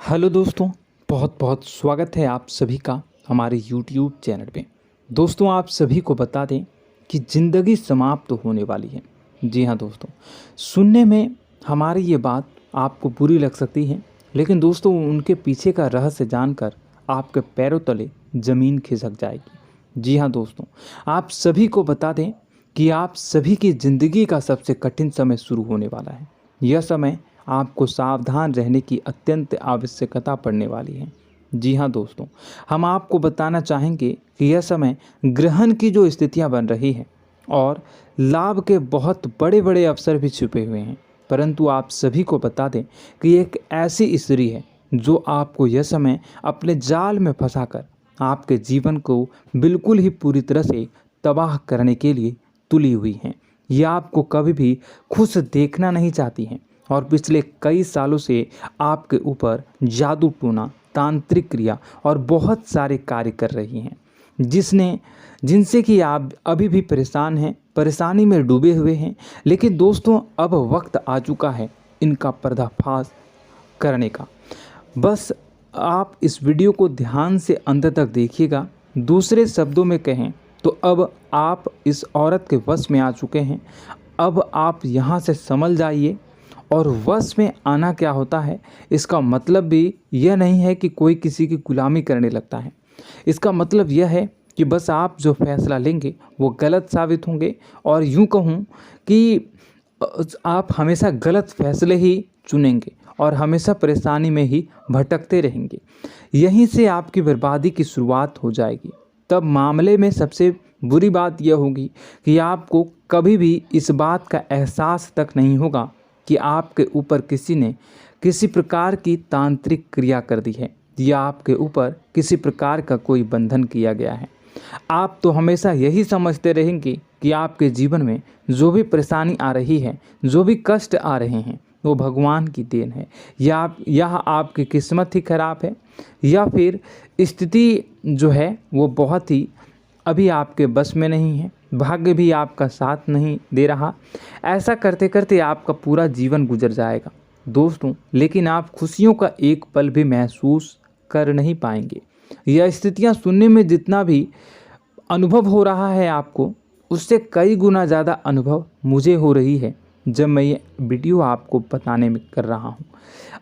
Hello दोस्तों, बहुत बहुत स्वागत है आप सभी का हमारे YouTube चैनल पे। दोस्तों, आप सभी को बता दें कि ज़िंदगी समाप्त होने वाली है। जी हाँ दोस्तों, सुनने में हमारी ये बात आपको बुरी लग सकती है, लेकिन दोस्तों उनके पीछे का रहस्य जानकर आपके पैरों तले ज़मीन खिसक जाएगी। जी हाँ दोस्तों, आप सभी को बता दें कि आप सभी की ज़िंदगी का सबसे कठिन समय शुरू होने वाला है। यह समय आपको सावधान रहने की अत्यंत आवश्यकता पड़ने वाली है। जी हाँ दोस्तों, हम आपको बताना चाहेंगे कि यह समय ग्रहण की जो स्थितियां बन रही है और लाभ के बहुत बड़े बड़े अवसर भी छुपे हुए हैं, परंतु आप सभी को बता दें कि एक ऐसी स्त्री है जो आपको यह समय अपने जाल में फंसाकर आपके जीवन को बिल्कुल ही पूरी तरह से तबाह करने के लिए तुली हुई हैं। यह आपको कभी भी खुश देखना नहीं चाहती हैं और पिछले कई सालों से आपके ऊपर जादू टोना, तांत्रिक क्रिया और बहुत सारे कार्य कर रही हैं, जिनसे कि आप अभी भी परेशान हैं, परेशानी में डूबे हुए हैं। लेकिन दोस्तों, अब वक्त आ चुका है इनका पर्दाफाश करने का। बस आप इस वीडियो को ध्यान से अंत तक देखिएगा। दूसरे शब्दों में कहें तो अब आप इस औरत के वश में आ चुके हैं। अब आप यहाँ से संभल जाइए। और वश में आना क्या होता है, इसका मतलब भी यह नहीं है कि कोई किसी की गुलामी करने लगता है। इसका मतलब यह है कि बस आप जो फैसला लेंगे वो गलत साबित होंगे, और यूं कहूं कि आप हमेशा गलत फैसले ही चुनेंगे और हमेशा परेशानी में ही भटकते रहेंगे। यहीं से आपकी बर्बादी की शुरुआत हो जाएगी। तब मामले में सबसे बुरी बात यह होगी कि आपको कभी भी इस बात का एहसास तक नहीं होगा कि आपके ऊपर किसी ने किसी प्रकार की तांत्रिक क्रिया कर दी है या आपके ऊपर किसी प्रकार का कोई बंधन किया गया है। आप तो हमेशा यही समझते रहेंगे कि आपके जीवन में जो भी परेशानी आ रही है, जो भी कष्ट आ रहे हैं, वो भगवान की देन है, या आपकी किस्मत ही खराब है, या फिर स्थिति जो है वो बहुत ही अभी आपके बस में नहीं है, भाग्य भी आपका साथ नहीं दे रहा। ऐसा करते करते आपका पूरा जीवन गुजर जाएगा दोस्तों, लेकिन आप खुशियों का एक पल भी महसूस कर नहीं पाएंगे। यह स्थितियां सुनने में जितना भी अनुभव हो रहा है आपको, उससे कई गुना ज़्यादा अनुभव मुझे हो रही है जब मैं ये वीडियो आपको बताने में कर रहा हूँ।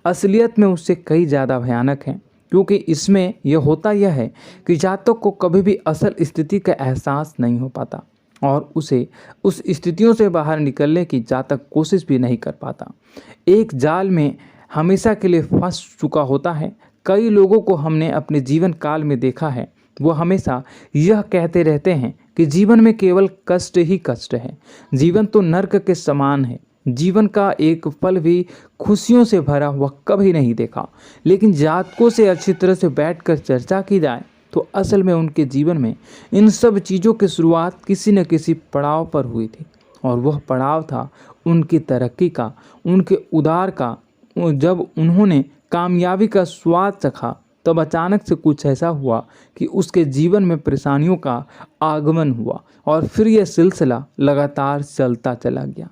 असलियत में उससे कई ज़्यादा भयानक है, क्योंकि इसमें यह होता यह है कि जातक को कभी भी असल स्थिति का एहसास नहीं हो पाता और उसे उस स्थितियों से बाहर निकलने की जातक कोशिश भी नहीं कर पाता। एक जाल में हमेशा के लिए फंस चुका होता है। कई लोगों को हमने अपने जीवन काल में देखा है, वो हमेशा यह कहते रहते हैं कि जीवन में केवल कष्ट ही कष्ट है, जीवन तो नर्क के समान है, जीवन का एक पल भी खुशियों से भरा हुआ कभी नहीं देखा। लेकिन जातकों से अच्छी तरह से बैठकर चर्चा की जाए तो असल में उनके जीवन में इन सब चीज़ों की शुरुआत किसी न किसी पड़ाव पर हुई थी, और वह पड़ाव था उनकी तरक्की का, उनके उदार का। जब उन्होंने कामयाबी का स्वाद चखा, तब अचानक से कुछ ऐसा हुआ कि उसके जीवन में परेशानियों का आगमन हुआ, और फिर यह सिलसिला लगातार चलता चला गया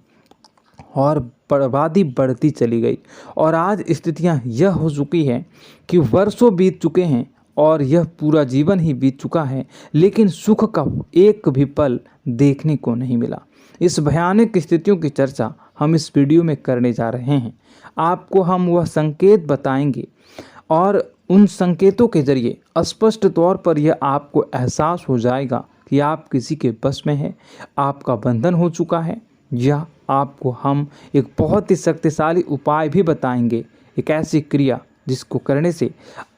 और बर्बादी बढ़ती चली गई। और आज स्थितियां यह हो चुकी है कि वर्षों बीत चुके हैं और यह पूरा जीवन ही बीत चुका है, लेकिन सुख का एक भी पल देखने को नहीं मिला। इस भयानक स्थितियों की चर्चा हम इस वीडियो में करने जा रहे हैं। आपको हम वह संकेत बताएंगे और उन संकेतों के जरिए स्पष्ट तौर पर यह आपको एहसास हो जाएगा कि आप किसी के बस में हैं, आपका बंधन हो चुका है, या आपको हम एक बहुत ही शक्तिशाली उपाय भी बताएंगे, एक ऐसी क्रिया जिसको करने से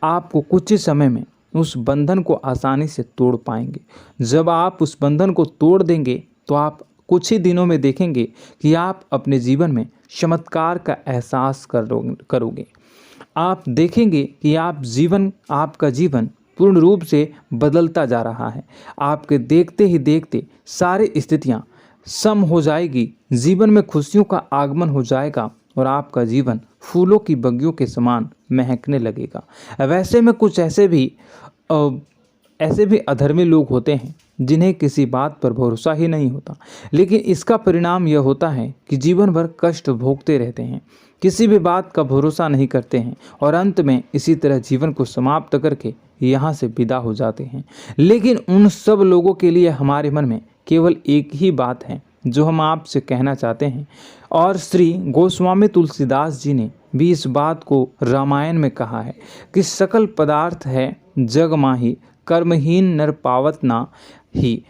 आपको कुछ ही समय में उस बंधन को आसानी से तोड़ पाएंगे। जब आप उस बंधन को तोड़ देंगे तो आप कुछ ही दिनों में देखेंगे कि आप अपने जीवन में चमत्कार का एहसास करोगे। आप देखेंगे कि आपका जीवन पूर्ण रूप से बदलता जा रहा है। आपके देखते ही देखते सारी स्थितियां सम हो जाएगी, जीवन में खुशियों का आगमन हो जाएगा और आपका जीवन फूलों की बगियों के समान महकने लगेगा। वैसे में कुछ ऐसे भी अधर्मी लोग होते हैं जिन्हें किसी बात पर भरोसा ही नहीं होता, लेकिन इसका परिणाम यह होता है कि जीवन भर कष्ट भोगते रहते हैं, किसी भी बात का भरोसा नहीं करते हैं और अंत में इसी तरह जीवन को समाप्त करके यहाँ से विदा हो जाते हैं। लेकिन उन सब लोगों के लिए हमारे मन में केवल एक ही बात है जो हम आपसे कहना चाहते हैं, और श्री गोस्वामी तुलसीदास जी ने भी इस बात को रामायण में कहा है कि सकल पदार्थ है जग माही, कर्महीन नर पावत ना ही।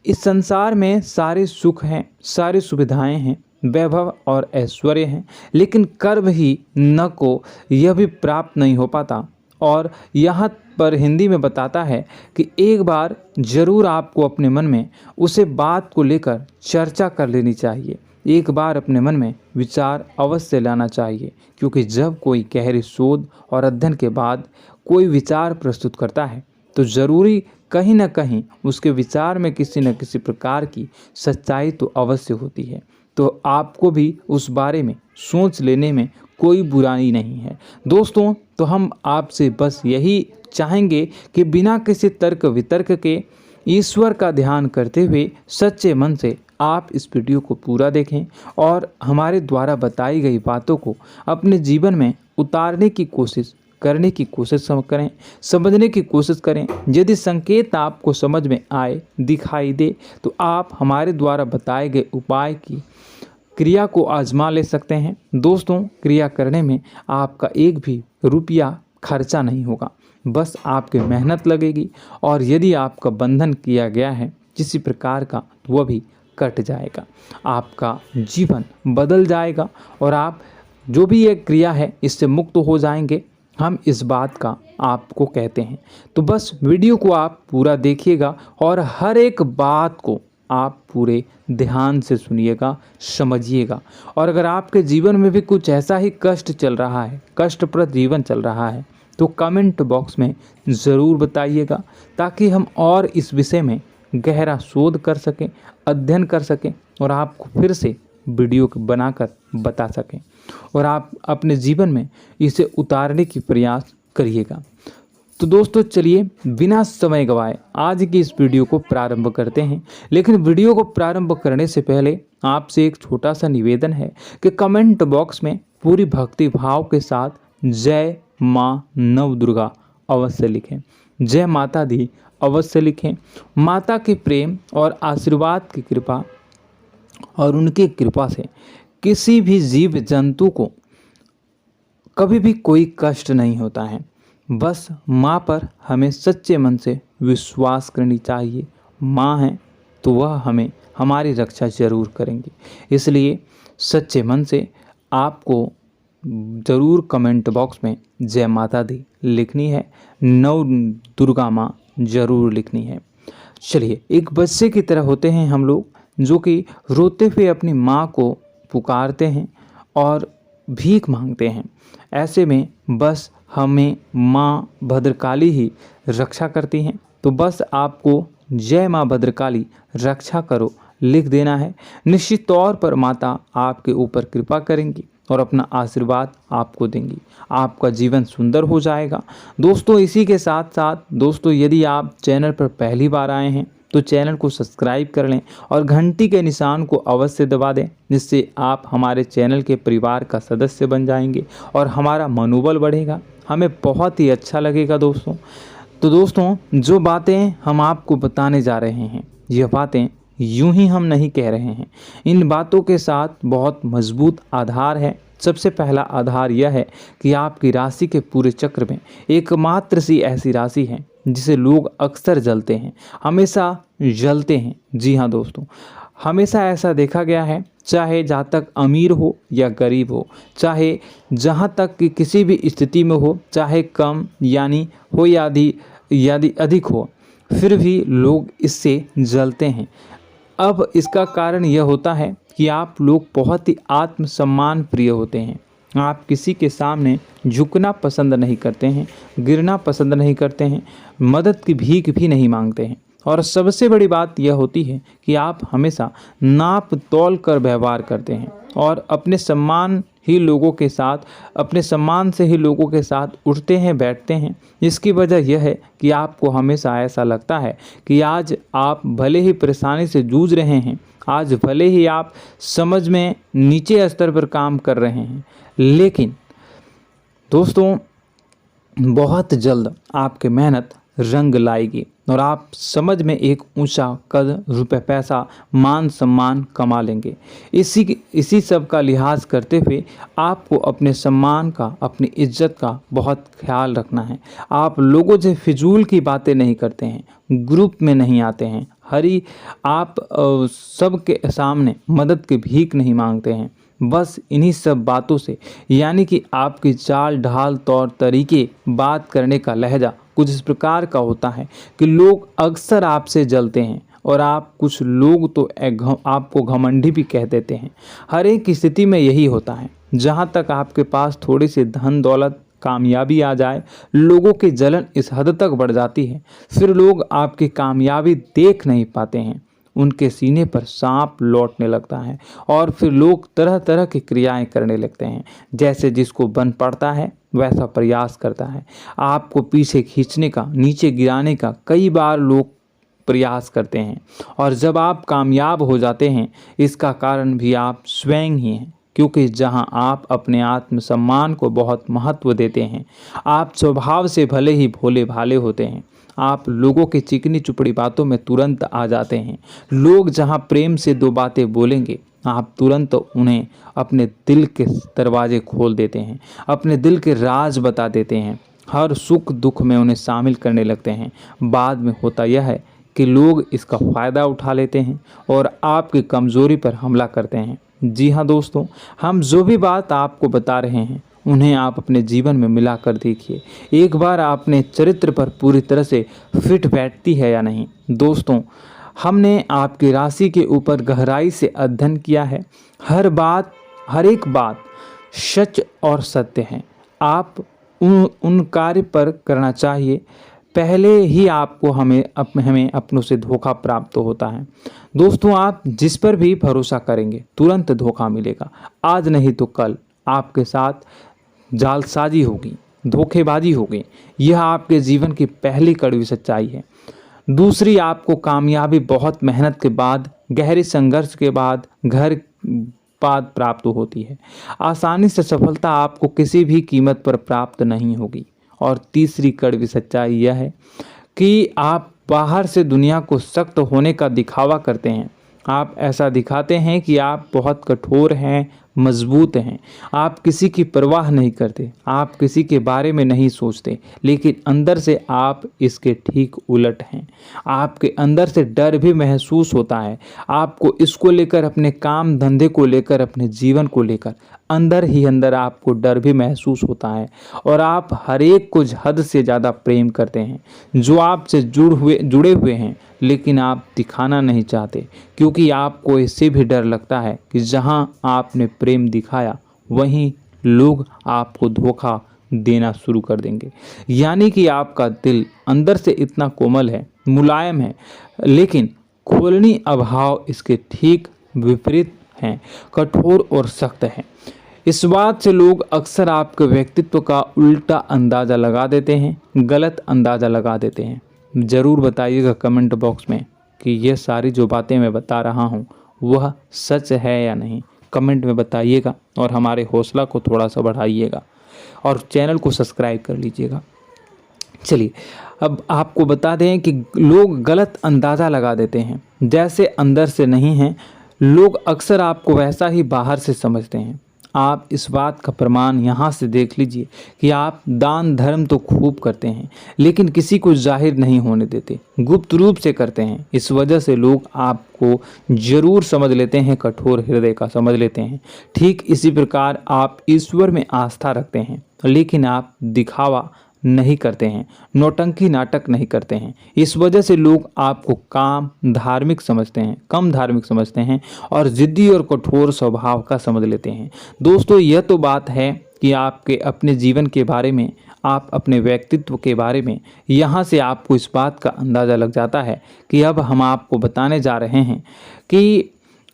इस संसार में सारे सुख हैं, सारी सुविधाएं हैं, वैभव और ऐश्वर्य हैं, लेकिन कर्म ही न को यह भी प्राप्त नहीं हो पाता। और यहाँ पर हिंदी में बताता है कि एक बार जरूर आपको अपने मन में उसे बात को लेकर चर्चा कर लेनी चाहिए, एक बार अपने मन में विचार अवश्य लाना चाहिए, क्योंकि जब कोई गहरी शोध और अध्ययन के बाद कोई विचार प्रस्तुत करता है तो ज़रूरी कहीं न कहीं उसके विचार में किसी न किसी प्रकार की सच्चाई तो अवश्य होती है। तो आपको भी उस बारे में सोच लेने में कोई बुराई नहीं है। दोस्तों, तो हम आपसे बस यही चाहेंगे कि बिना किसी तर्क वितर्क के ईश्वर का ध्यान करते हुए सच्चे मन से आप इस वीडियो को पूरा देखें और हमारे द्वारा बताई गई बातों को अपने जीवन में उतारने की कोशिश करने की कोशिश करें, समझने की कोशिश करें। यदि संकेत आपको समझ में आए, दिखाई दे, तो आप हमारे द्वारा बताए गए उपाय की क्रिया को आजमा ले सकते हैं। दोस्तों, क्रिया करने में आपका एक भी रुपया खर्चा नहीं होगा, बस आपकी मेहनत लगेगी, और यदि आपका बंधन किया गया है किसी प्रकार का तो वह भी कट जाएगा, आपका जीवन बदल जाएगा और आप जो भी ये क्रिया है इससे मुक्त हो जाएंगे। हम इस बात का आपको कहते हैं। तो बस वीडियो को आप पूरा देखिएगा और हर एक बात को आप पूरे ध्यान से सुनिएगा, समझिएगा। और अगर आपके जीवन में भी कुछ ऐसा ही कष्ट चल रहा है, कष्टप्रद जीवन चल रहा है, तो कमेंट बॉक्स में ज़रूर बताइएगा, ताकि हम और इस विषय में गहरा शोध कर सकें, अध्ययन कर सकें और आपको फिर से वीडियो बनाकर बता सकें और आप अपने जीवन में इसे उतारने की प्रयास करिएगा। तो दोस्तों, चलिए बिना समय गवाए आज की इस वीडियो को प्रारंभ करते हैं। लेकिन वीडियो को प्रारंभ करने से पहले आपसे एक छोटा सा निवेदन है कि कमेंट बॉक्स में पूरी भक्ति भाव के साथ जय माँ नव दुर्गा अवश्य लिखें, जय माता दी अवश्य लिखें। माता के प्रेम और आशीर्वाद की कृपा और उनकी कृपा से किसी भी जीव जंतु को कभी भी कोई कष्ट नहीं होता है। बस माँ पर हमें सच्चे मन से विश्वास करनी चाहिए। माँ है तो वह हमें हमारी रक्षा जरूर करेंगी, इसलिए सच्चे मन से आपको ज़रूर कमेंट बॉक्स में जय माता दी लिखनी है, नव दुर्गा माँ जरूर लिखनी है। चलिए, एक बच्चे की तरह होते हैं हम लोग, जो कि रोते हुए अपनी माँ को पुकारते हैं और भीख मांगते हैं। ऐसे में बस हमें माँ भद्रकाली ही रक्षा करती हैं। तो बस आपको जय माँ भद्रकाली रक्षा करो लिख देना है। निश्चित तौर पर माता आपके ऊपर कृपा करेंगी और अपना आशीर्वाद आपको देंगी, आपका जीवन सुंदर हो जाएगा। दोस्तों, इसी के साथ साथ दोस्तों, यदि आप चैनल पर पहली बार आए हैं तो चैनल को सब्सक्राइब कर लें और घंटी के निशान को अवश्य दबा दें, जिससे आप हमारे चैनल के परिवार का सदस्य बन जाएंगे और हमारा मनोबल बढ़ेगा, हमें बहुत ही अच्छा लगेगा दोस्तों। तो दोस्तों, जो बातें हम आपको बताने जा रहे हैं, यह बातें यूं ही हम नहीं कह रहे हैं, इन बातों के साथ बहुत मजबूत आधार है। सबसे पहला आधार यह है कि आपकी राशि के पूरे चक्र में एकमात्र सी ऐसी राशि है जिसे लोग अक्सर जलते हैं, हमेशा जलते हैं। जी हाँ दोस्तों, हमेशा ऐसा देखा गया है, चाहे जहाँ तक अमीर हो या गरीब हो, चाहे जहाँ तक कि किसी भी स्थिति में हो, चाहे कम यानी हो या अधिक हो, फिर भी लोग इससे जलते हैं। अब इसका कारण यह होता है कि आप लोग बहुत ही आत्मसम्मान प्रिय होते हैं। आप किसी के सामने झुकना पसंद नहीं करते हैं, गिरना पसंद नहीं करते हैं, मदद की भीख भी नहीं मांगते हैं। और सबसे बड़ी बात यह होती है कि आप हमेशा नाप तोल कर व्यवहार करते हैं और अपने सम्मान ही लोगों के साथ, अपने सम्मान से ही लोगों के साथ उठते हैं, बैठते हैं। इसकी वजह यह है कि आपको हमेशा ऐसा लगता है कि आज आप भले ही परेशानी से जूझ रहे हैं, आज भले ही आप समझ में नीचे स्तर पर काम कर रहे हैं, लेकिन दोस्तों बहुत जल्द आपकी मेहनत रंग लाएगी और आप समझ में एक ऊंचा कद, रुपए, पैसा, मान सम्मान कमा लेंगे। इसी सब का लिहाज करते हुए आपको अपने सम्मान का, अपनी इज्जत का बहुत ख्याल रखना है। आप लोगों से फिजूल की बातें नहीं करते हैं, ग्रुप में नहीं आते हैं, आप सबके सामने मदद की भीख नहीं मांगते हैं। बस इन्हीं सब बातों से, यानी कि आपकी चाल ढाल, तौर तरीके, बात करने का लहजा कुछ इस प्रकार का होता है कि लोग अक्सर आपसे जलते हैं और कुछ लोग तो आपको घमंडी भी कह देते हैं। हर एक स्थिति में यही होता है। जहाँ तक आपके पास थोड़ी सी धन दौलत, कामयाबी आ जाए, लोगों की जलन इस हद तक बढ़ जाती है, फिर लोग आपकी कामयाबी देख नहीं पाते हैं, उनके सीने पर सांप लौटने लगता है और फिर लोग तरह तरह की क्रियाएं करने लगते हैं। जैसे जिसको बन पड़ता है वैसा प्रयास करता है। आपको पीछे खींचने का, नीचे गिराने का कई बार लोग प्रयास करते हैं और जब आप कामयाब हो जाते हैं, इसका कारण भी आप स्वयं ही हैं। क्योंकि जहां आप अपने आत्मसम्मान को बहुत महत्व देते हैं, आप स्वभाव से भले ही भोले भाले होते हैं, आप लोगों की चिकनी चुपड़ी बातों में तुरंत आ जाते हैं। लोग जहां प्रेम से दो बातें बोलेंगे, आप तुरंत उन्हें अपने दिल के दरवाजे खोल देते हैं, अपने दिल के राज बता देते हैं, हर सुख दुख में उन्हें शामिल करने लगते हैं। बाद में होता यह है कि लोग इसका फ़ायदा उठा लेते हैं और आपकी कमज़ोरी पर हमला करते हैं। जी हाँ दोस्तों, हम जो भी बात आपको बता रहे हैं उन्हें आप अपने जीवन में मिलाकर देखिए। एक बार आपने चरित्र पर पूरी तरह से फिट बैठती है या नहीं। दोस्तों, हमने आपकी राशि के ऊपर गहराई से अध्ययन किया है। हर एक बात सच और सत्य है। आप उन कार्य पर करना चाहिए, पहले ही आपको हमें अपनों से धोखा प्राप्त होता है। दोस्तों, आप जिस पर भी भरोसा करेंगे तुरंत धोखा मिलेगा। आज नहीं तो कल आपके साथ जालसाजी होगी, धोखेबाजी होगी। यह आपके जीवन की पहली कड़वी सच्चाई है। दूसरी, आपको कामयाबी बहुत मेहनत के बाद, गहरे संघर्ष के बाद प्राप्त होती है। आसानी से सफलता आपको किसी भी कीमत पर प्राप्त नहीं होगी। और तीसरी कड़वी सच्चाई यह है कि आप बाहर से दुनिया को सख्त होने का दिखावा करते हैं। आप ऐसा दिखाते हैं कि आप बहुत कठोर हैं, मजबूत हैं। आप किसी की परवाह नहीं करते, आप किसी के बारे में नहीं सोचते, लेकिन अंदर से आप इसके ठीक उलट हैं। आपके अंदर से डर भी महसूस होता है। आपको इसको लेकर, अपने काम धंधे को लेकर, अपने जीवन को लेकर अंदर ही अंदर आपको डर भी महसूस होता है और आप हर एक को हद से ज़्यादा प्रेम करते हैं, जो आपसे जुड़े हुए हैं, लेकिन आप दिखाना नहीं चाहते, क्योंकि आपको इससे भी डर लगता है कि जहां आपने प्रेम दिखाया वहीं लोग आपको धोखा देना शुरू कर देंगे। यानी कि आपका दिल अंदर से इतना कोमल है, मुलायम है, लेकिन खोलनी अभाव इसके ठीक विपरीत हैं, कठोर और सख्त है। इस बात से लोग अक्सर आपके व्यक्तित्व का उल्टा अंदाज़ा लगा देते हैं, गलत अंदाज़ा लगा देते हैं। ज़रूर बताइएगा कमेंट बॉक्स में कि ये सारी जो बातें मैं बता रहा हूँ वह सच है या नहीं। कमेंट में बताइएगा और हमारे हौसला को थोड़ा सा बढ़ाइएगा और चैनल को सब्सक्राइब कर लीजिएगा। चलिए, अब आपको बता दें कि लोग गलत अंदाज़ा लगा देते हैं। जैसे अंदर से नहीं हैं, लोग अक्सर आपको वैसा ही बाहर से समझते हैं। आप इस बात का प्रमाण यहाँ से देख लीजिए कि आप दान धर्म तो खूब करते हैं, लेकिन किसी को जाहिर नहीं होने देते, गुप्त रूप से करते हैं। इस वजह से लोग आपको जरूर समझ लेते हैं, कठोर हृदय का समझ लेते हैं। ठीक इसी प्रकार आप ईश्वर में आस्था रखते हैं, लेकिन आप दिखावा नहीं करते हैं, नौटंकी नाटक नहीं करते हैं। इस वजह से लोग आपको कम धार्मिक समझते हैं और जिद्दी और कठोर स्वभाव का समझ लेते हैं। दोस्तों, यह तो बात है कि आपके अपने जीवन के बारे में, आप अपने व्यक्तित्व के बारे में, यहाँ से आपको इस बात का अंदाज़ा लग जाता है कि अब हम आपको बताने जा रहे हैं कि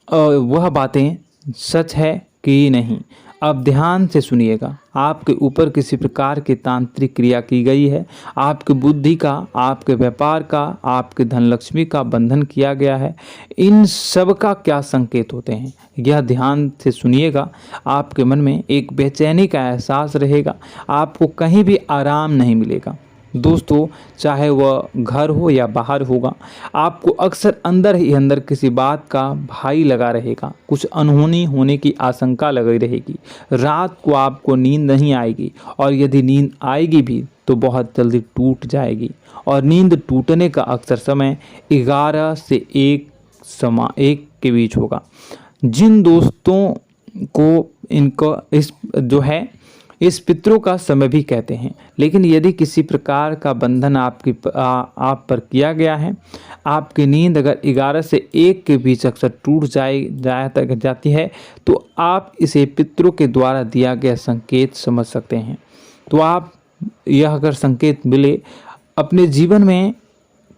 वह बातें सच है कि नहीं। अब ध्यान से सुनिएगा। आपके ऊपर किसी प्रकार की तांत्रिक क्रिया की गई है, आपकी बुद्धि का, आपके व्यापार का, आपके धन लक्ष्मी का बंधन किया गया है। इन सब का क्या संकेत होते हैं, यह ध्यान से सुनिएगा। आपके मन में एक बेचैनी का एहसास रहेगा, आपको कहीं भी आराम नहीं मिलेगा। दोस्तों, चाहे वह घर हो या बाहर होगा, आपको अक्सर अंदर ही अंदर किसी बात का भय लगा रहेगा, कुछ अनहोनी होने की आशंका लगी रहेगी। रात को आपको नींद नहीं आएगी, और यदि नींद आएगी भी तो बहुत जल्दी टूट जाएगी। और नींद टूटने का अक्सर समय 11 से 1 के बीच होगा। जिन दोस्तों को इनको इस पितरों का समय भी कहते हैं। लेकिन यदि किसी प्रकार का बंधन आप पर किया गया है, आपकी नींद अगर 11 से 1 के बीच अक्सर टूट जाती है, तो आप इसे पितरों के द्वारा दिया गया संकेत समझ सकते हैं। तो आप यह अगर संकेत मिले अपने जीवन में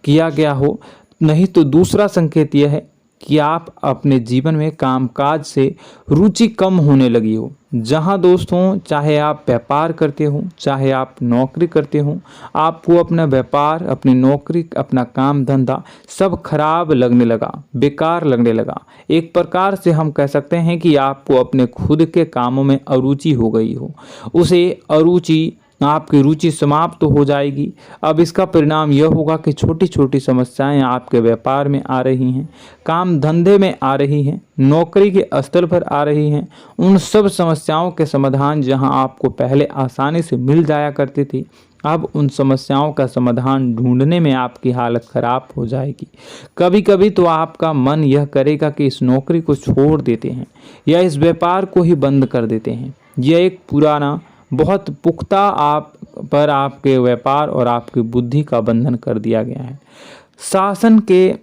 किया गया हो, नहीं तो दूसरा संकेत यह है कि आप अपने जीवन में कामकाज से रुचि कम होने लगी हो। जहां दोस्तों, चाहे आप व्यापार करते हो, चाहे आप नौकरी करते हो, आपको अपना व्यापार, अपनी नौकरी, अपना काम धंधा सब खराब लगने लगा, बेकार लगने लगा। एक प्रकार से हम कह सकते हैं कि आपको अपने खुद के कामों में अरुचि हो गई हो। उसे अरुचि, आपकी रुचि समाप्त हो जाएगी। अब इसका परिणाम यह होगा कि छोटी छोटी समस्याएं आपके व्यापार में आ रही हैं, काम धंधे में आ रही हैं, नौकरी के स्थल पर आ रही हैं। उन सब समस्याओं के समाधान जहां आपको पहले आसानी से मिल जाया करती थी, अब उन समस्याओं का समाधान ढूंढने में आपकी हालत खराब हो जाएगी। कभी कभी तो आपका मन यह करेगा कि इस नौकरी को छोड़ देते हैं या इस व्यापार को ही बंद कर देते हैं। यह एक पुराना, बहुत पुख्ता आप पर आपके व्यापार और आपकी बुद्धि का बंधन कर दिया गया है। शासन के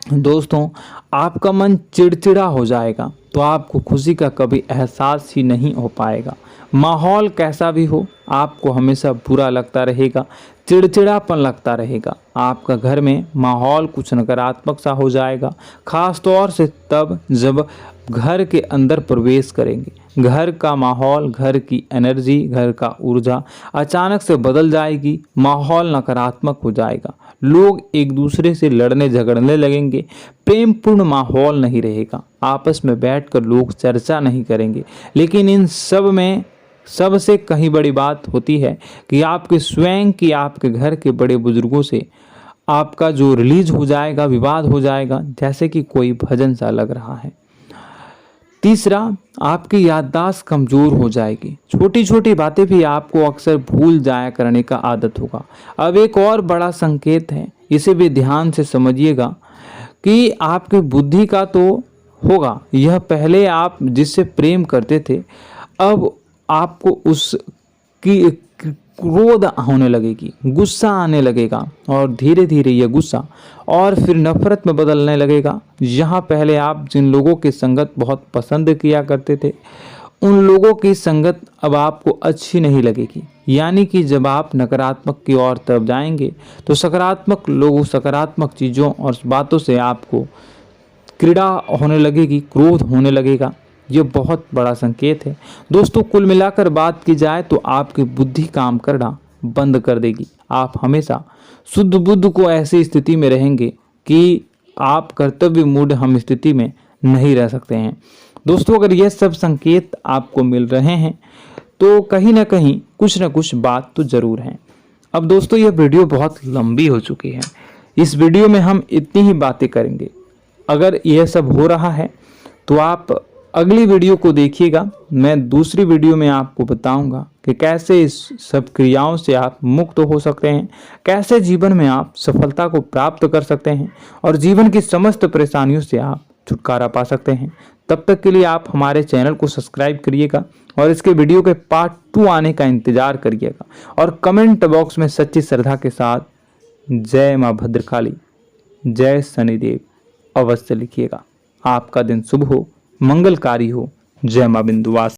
दोस्तों, आपका मन चिड़चिड़ा हो जाएगा, तो आपको खुशी का कभी एहसास ही नहीं हो पाएगा। माहौल कैसा भी हो, आपको हमेशा बुरा लगता रहेगा, चिड़चिड़ापन लगता रहेगा। आपका घर में माहौल कुछ नकारात्मक सा हो जाएगा, खास तौर से तब जब घर के अंदर प्रवेश करेंगे। घर का माहौल, घर की एनर्जी, घर का ऊर्जा अचानक से बदल जाएगी, माहौल नकारात्मक हो जाएगा। लोग एक दूसरे से लड़ने झगड़ने लगेंगे, प्रेम पूर्ण माहौल नहीं रहेगा, आपस में बैठकर लोग चर्चा नहीं करेंगे। लेकिन इन सब में सबसे कहीं बड़ी बात होती है कि आपके स्वयं की, आपके घर के बड़े बुजुर्गों से आपका जो रिलीज हो जाएगा, विवाद हो जाएगा, जैसे कि कोई भजन सा लग रहा है। तीसरा, आपकी याददाश्त कमज़ोर हो जाएगी, छोटी छोटी बातें भी आपको अक्सर भूल जाया करने का आदत होगा। अब एक और बड़ा संकेत है, इसे भी ध्यान से समझिएगा कि आपकी बुद्धि का तो होगा, यह पहले आप जिससे प्रेम करते थे, अब आपको उसकी क्रोध होने लगेगी, गुस्सा आने लगेगा, और धीरे धीरे यह गुस्सा और फिर नफरत में बदलने लगेगा। यहाँ पहले आप जिन लोगों की संगत बहुत पसंद किया करते थे, उन लोगों की संगत अब आपको अच्छी नहीं लगेगी। यानी कि जब आप नकारात्मक की ओर तरफ जाएंगे, तो सकारात्मक लोगों, सकारात्मक चीज़ों और बातों से आपको क्रीड़ा होने लगेगी, क्रोध होने लगेगा। ये बहुत बड़ा संकेत है दोस्तों। कुल मिलाकर बात की जाए तो आपकी बुद्धि काम करना बंद कर देगी। आप हमेशा शुद्ध बुद्ध को ऐसी स्थिति में रहेंगे कि आप कर्तव्य मूढ़ हम स्थिति में नहीं रह सकते हैं। दोस्तों, अगर ये सब संकेत आपको मिल रहे हैं तो कहीं ना कहीं कुछ ना कुछ बात तो ज़रूर है। अब दोस्तों, यह वीडियो बहुत लंबी हो चुकी है, इस वीडियो में हम इतनी ही बातें करेंगे। अगर यह सब हो रहा है तो आप अगली वीडियो को देखिएगा। मैं दूसरी वीडियो में आपको बताऊंगा कि कैसे इस सब क्रियाओं से आप मुक्त हो सकते हैं, कैसे जीवन में आप सफलता को प्राप्त कर सकते हैं और जीवन की समस्त परेशानियों से आप छुटकारा पा सकते हैं। तब तक के लिए आप हमारे चैनल को सब्सक्राइब करिएगा और इसके वीडियो के पार्ट 2 आने का इंतजार करिएगा। और कमेंट बॉक्स में सच्ची श्रद्धा के साथ जय माँ भद्रकाली, जय शनिदेव अवश्य लिखिएगा। आपका दिन शुभ हो, मंगलकारी हो। जय माँ बिंदुवास।